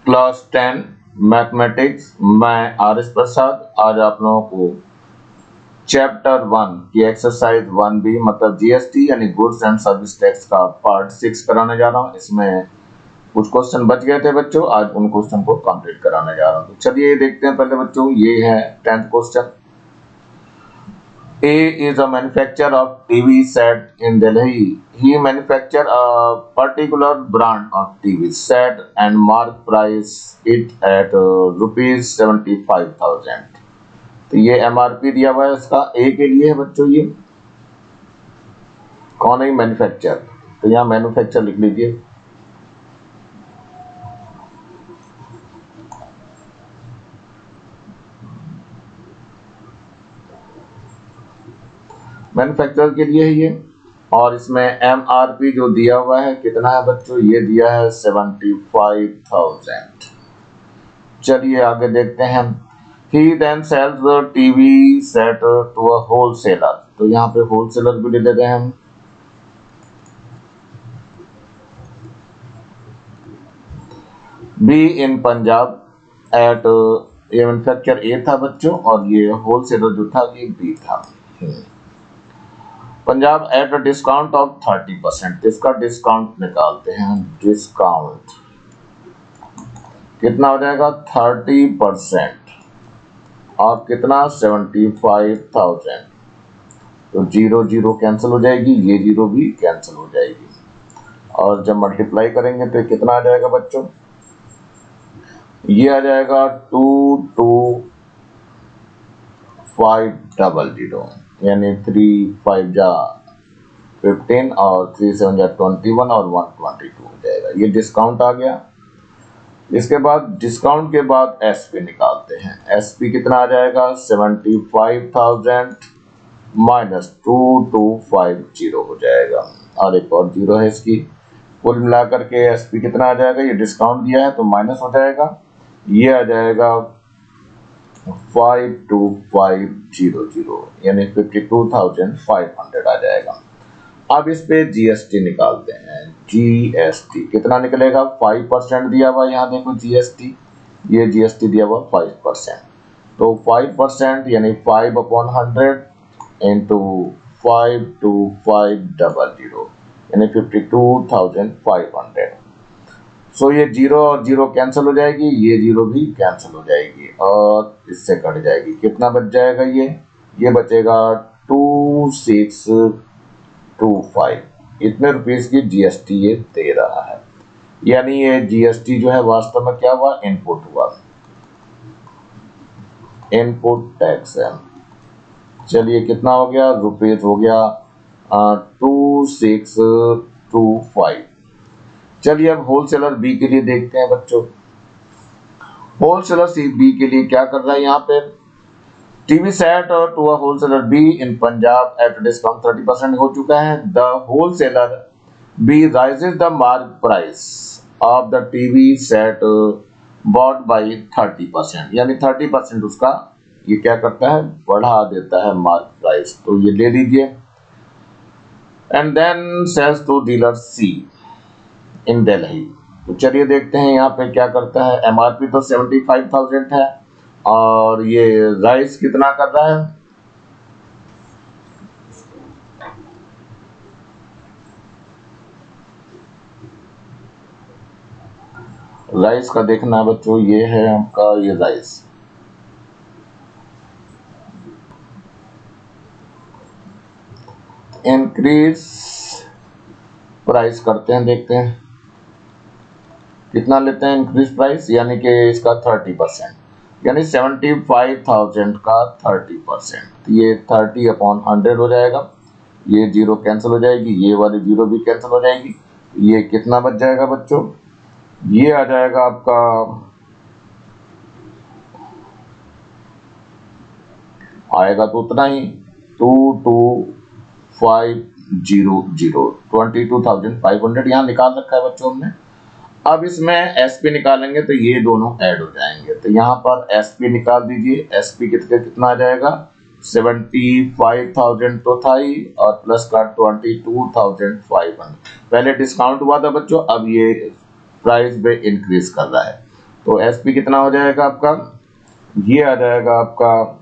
Class 10 mathematics. मैं R S प्रसाद आज आप लोगों को चैप्टर 1 की एक्सरसाइज 1B मतलब जीएसटी यानी गुड्स एंड सर्विस टैक्स का पार्ट 6 कराने जा रहा हूँ। इसमें कुछ क्वेश्चन बच गए थे बच्चों, आज उन क्वेश्चन को कंप्लीट कराने जा रहा हूँ। तो चलिए देखते हैं पहले बच्चों, ये है 10th question. A is a manufacturer of TV set in Delhi. He manufactured a particular brand of TV set and mark price it at rupees 75,000. तो ये MRP दिया हुआ है इसका A के लिए है बच्चों। ये कौन है? मैन्युफैक्चर। तो यहाँ मैन्युफैक्चर लिख लीजिए। मैन्युफैक्चर के लिए है ये। और इसमें MRP जो दिया हुआ है कितना है बच्चों? ये दिया है 75,000। चलिए आगे देखते हैं। He then sells the TV set to a wholesaler. तो यहाँ पे होलसेलर भी ले लेते हैं हम। B in पंजाब at ये मैन्युफैक्चर A था बच्चों और ये होलसेलर जो था ये B था। Punjab at a discount of 30%। इसका डिस्काउंट निकालते हैं। डिस्काउंट कितना हो जाएगा? 30% और कितना? 75,000। तो 0 0 कैंसिल हो जाएगी, ये 0 भी कैंसिल हो जाएगी। और जब मल्टीप्लाई करेंगे तो कितना आ जाएगा बच्चों? ये आ जाएगा 22500 यानी 3 5 जा 15 और 3 7 जा 21 और 122 हो जाएगा। ये डिस्काउंट आ गया। इसके बाद डिस्काउंट के बाद एसपी निकालते हैं। एसपी कितना आ जाएगा? 75,000 माइनस 2250 हो जाएगा और एक और 0 है इसकी। कुल मिलाकर के एसपी कितना आ जाएगा? ये डिस्काउंट दिया है तो माइनस हो जाएगा, ये आ जाएगा 52500 यानी 52,500 आ जाएगा। अब इस पे जीएसटी निकालते हैं। जीएसटी कितना निकलेगा? 5% दिया हुआ, यहाँ देखो जीएसटी, ये जीएसटी दिया हुआ 5%। तो 5% यानी 5/100 इंटू 52500 यानी 52,500। सो ये 0 और 0 कैंसिल हो जाएगी, ये 0 भी कैंसिल हो जाएगी और इससे कट जाएगी। कितना बच जाएगा? ये बचेगा 2625। इतने रुपीस की जीएसटी ये दे रहा है। यानी ये जीएसटी जो है वास्तव में क्या हुआ? इनपुट हुआ, इनपुट टैक्स है। चलिए कितना हो गया? रुपीस हो गया 2625। चलिए अब होलसेलर बी के लिए देखते हैं बच्चों। होलसेलर सी बी के लिए क्या कर रहा है? यहाँ पे टीवी सेट और to a wholesaler B in Punjab at discount 30% हो चुका है। The wholesaler B raises the mark price of the TV set bought by 30% यानी 30% उसका ये क्या करता है? बढ़ा देता है मार्क प्राइस। तो ये ले लीजिए। And then sales to dealer C in Delhi. तो चलिए देखते हैं यहाँ पे क्या करता है। एमआरपी तो 75,000 है और ये राइस कितना कर रहा है? राइस का देखना बच्चों, ये है आपका ये राइस। इंक्रीज प्राइस करते हैं, देखते हैं कितना लेते हैं इंक्रीज प्राइस, यानी कि इसका 30% यानी 75,000 का 30%। ये 30/100 हो जाएगा, ये 0 कैंसिल हो जाएगी, ये वाली 0 भी कैंसिल हो जाएगी। ये कितना बच जाएगा बच्चों? ये आ जाएगा आपका आएगा तो उतना ही 22,500 22,500 यहाँ निकाल रखा है बच्चों हमने। अब इसमें एसपी निकालेंगे तो ये दोनों ऐड हो जाएंगे। तो यहाँ पर एसपी निकाल दीजिए। एसपी कितना आ जाएगा? 75,000 तो था ही और प्लस का 22,500। पहले डिस्काउंट हुआ था बच्चों, अब ये प्राइस पे इंक्रीज कर रहा है। तो एसपी कितना हो जाएगा आपका, ये आ जाएगा आपका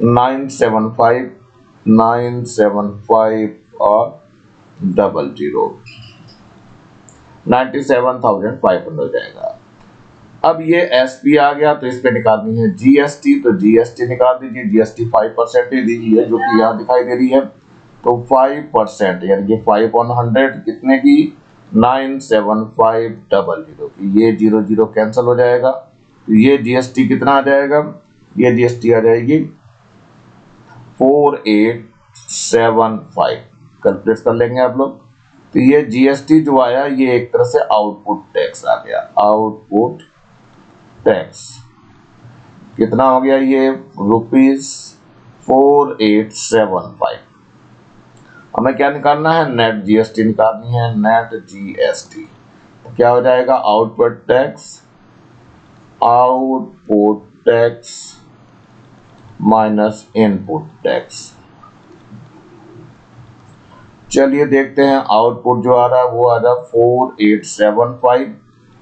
975 और 97,500 हो जाएगा। अब ये एसपी आ गया तो इस पे निकालनी है जीएसटी, तो जीएसटी निकाल दीजिए। जीएसटी 5% ही दी है जो कि यहाँ दिखाई दे रही है, तो 5% यानी कि 5/100 कितने की, 97,500 की। ये 00 कैंसिल हो जाएगा, तो ये जीएसटी कितना आ जाएगा, ये जीएसटी आ जाएगी 4875। कैलकुलेट कर लेंगे आप लोग। तो ये जीएसटी जो आया ये एक तरह से आउटपुट टैक्स आ गया। आउटपुट टैक्स कितना हो गया, ये ₹4875। हमें क्या निकालना है, नेट जीएसटी निकालनी है। नेट जीएसटी तो क्या हो जाएगा, output tax minus input tax. चलिए देखते हैं आउटपुट जो आ रहा है वो आ रहा है 4875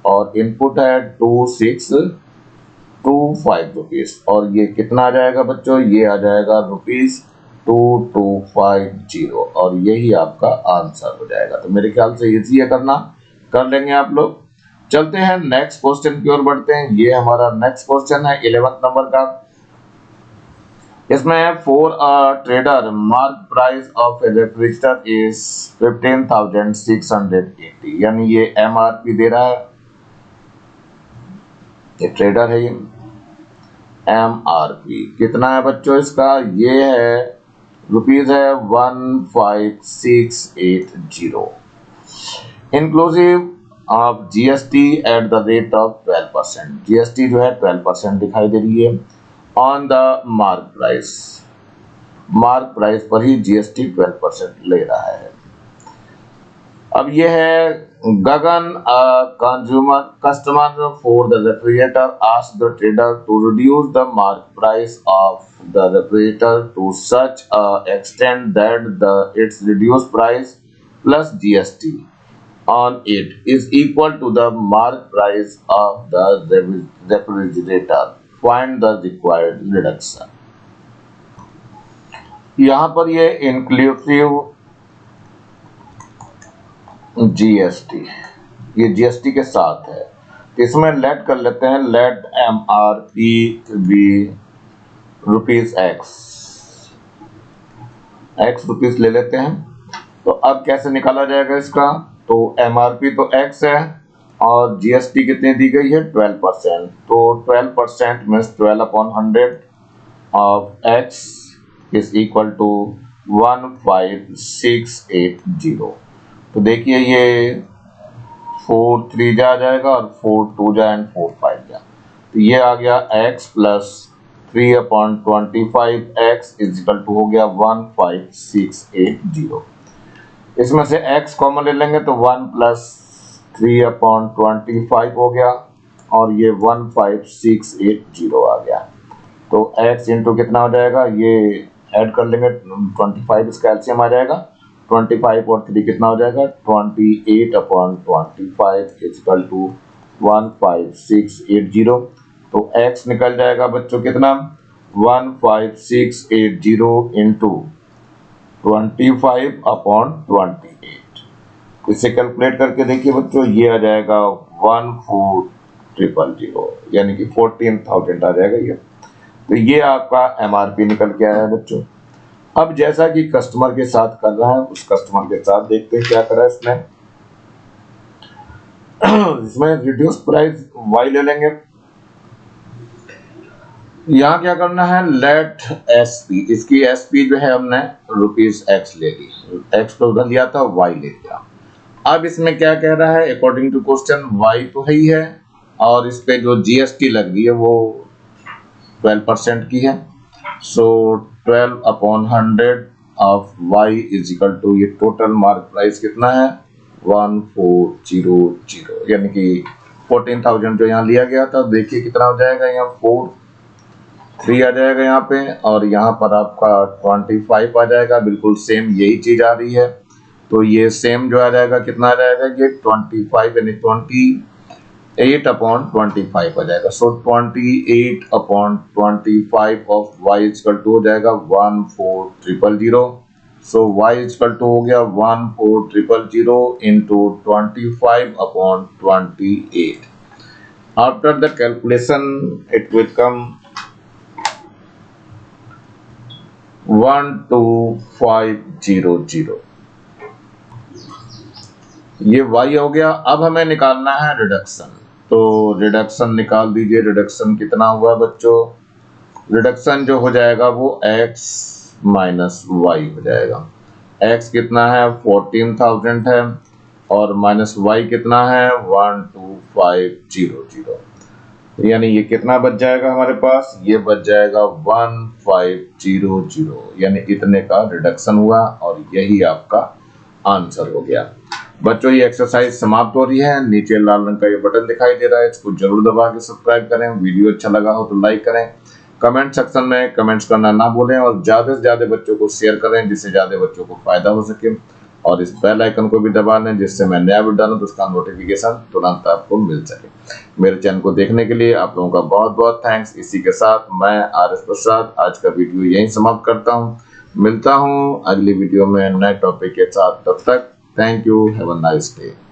और इनपुट है 2625 रुपीज, और ये कितना आ जाएगा बच्चों, ये आ जाएगा ₹2250, और यही आपका आंसर हो जाएगा। तो मेरे ख्याल से इजी है करना, कर लेंगे आप लोग। चलते हैं नेक्स्ट क्वेश्चन की ओर बढ़ते हैं। ये हमारा नेक्स्ट क्वेश्चन है 11th नंबर का। इसमें for a trader mark price of A refrigerator is 15,680, यानी ये एमआरपी दे रहा है, ये ट्रेडर है। ये एमआरपी कितना है बच्चों इसका, ये है रुपीज है 15,680 inclusive of GST at the rate of 12%। GST जो है 12% दिखाई दे रही है ऑन द मार्क प्राइस पर ही जीएसटी 12% ले रहा है। अब ये है Gagan, consumer customer for the refrigerator ask the trader to reduce the mark price of the refrigerator to such extent that the its reduce price plus GST on it is equal to the mark price of the refrigerator. Find the required reduction. यहाँ पर ये inclusive GST, ये GST के साथ है, तो इसमें late कर लेते हैं, लेट एमआरपी बी ₹x ले लेते हैं। तो अब कैसे निकाला जाएगा इसका, तो एमआरपी तो x है और जीएसटी कितनी दी गई है 12%, तो 12% means 12/100 of x is equal to 15,680। तो देखिए ये 4 3 जा जाएगा और 4 2 जा एंड 4 5 जा, तो ये आ गया x plus 3/25 x is equal to हो गया 15,680। इसमें से x कॉमन ले लेंगे तो 1 प्लस 3/25 हो गया और ये 15,680 आ गया। तो x इंटू कितना हो जाएगा, ये ऐड कर लेंगे 25, इसका एलसीएम आ जाएगा 25 और 3 कितना हो जाएगा 28/25 इक्वल टू 15,680। तो x निकल जाएगा बच्चों कितना 15,680 इंटू 25/28। इसे कैलकुलेट करके देखिए बच्चों, ये आ जाएगा 14,000 यानी कि 14,000 आ जाएगा ये। तो ये आपका एमआरपी निकल के आया है बच्चों। अब जैसा कि कस्टमर के साथ कर रहा है, उस कस्टमर के साथ देखते हैं क्या करा है इसने। इसमें रिड्यूस प्राइस वाई ले लेंगे। यहाँ क्या करना है, लेट एसपी, इसकी एसपी जो है हमने ₹x ले ली, x तो उधर लिया था, y ले लिया। अब इसमें क्या कह रहा है, अकॉर्डिंग टू क्वेश्चन y तो है ही है और इस पे जो जीएसटी लग रही है वो 12% की है। So 12/100 of y is equal to, ये टोटल मार्क प्राइस कितना है 1400, यानी कि 14,000 जो यहाँ लिया गया था। देखिए कितना हो जाएगा, यहाँ 4 3 आ जाएगा यहाँ पे और यहाँ पर आपका 25 आ जाएगा। बिल्कुल सेम यही चीज आ रही है, तो ये सेम जो आ जाएगा कितना आ जाएगा, ये 25 यानी 8/25 आ जाएगा। सो 28/25 ऑफ y इक्वल टू हो जाएगा 14000। सो y इक्वल टू हो गया 14000 into 25/28। After the calculation it will come 12500। ये y हो गया। अब हमें निकालना है रिडक्शन, तो रिडक्शन निकाल दीजिए। रिडक्शन कितना हुआ बच्चों? रिडक्शन जो हो जाएगा वो x माइनस वाई हो जाएगा। x कितना है 14,000 है और माइनस y कितना है 12500। यानी ये कितना बच जाएगा हमारे पास? ये बच जाएगा 1500, यानी इतने का रिडक्शन हुआ और यही आपका आंसर हो गया। बच्चों ये एक्सरसाइज समाप्त हो रही है। नीचे लाल रंग का ये बटन दिखाई दे रहा है, इसको जरूर दबा के सब्सक्राइब करें। वीडियो अच्छा लगा हो तो लाइक करें। कमेंट सेक्शन में कमेंट्स करना ना भूलें और ज्यादा से ज्यादा बच्चों को शेयर करें जिससे ज्यादा बच्चों को फायदा हो सके। और इस बेल आइकन को भी दबा लें जिससे मैं नया वीडियो डालूं तो उसका नोटिफिकेशन तुरंत आपको मिल सके। मेरे चैनल को देखने के लिए आप लोगों का बहुत बहुत थैंक्स। इसी के साथ मैं RS प्रसाद आज का वीडियो यहीं समाप्त करता हूं। मिलता हूं अगली वीडियो में नए टॉपिक के साथ। तब तक thank you, have a nice day.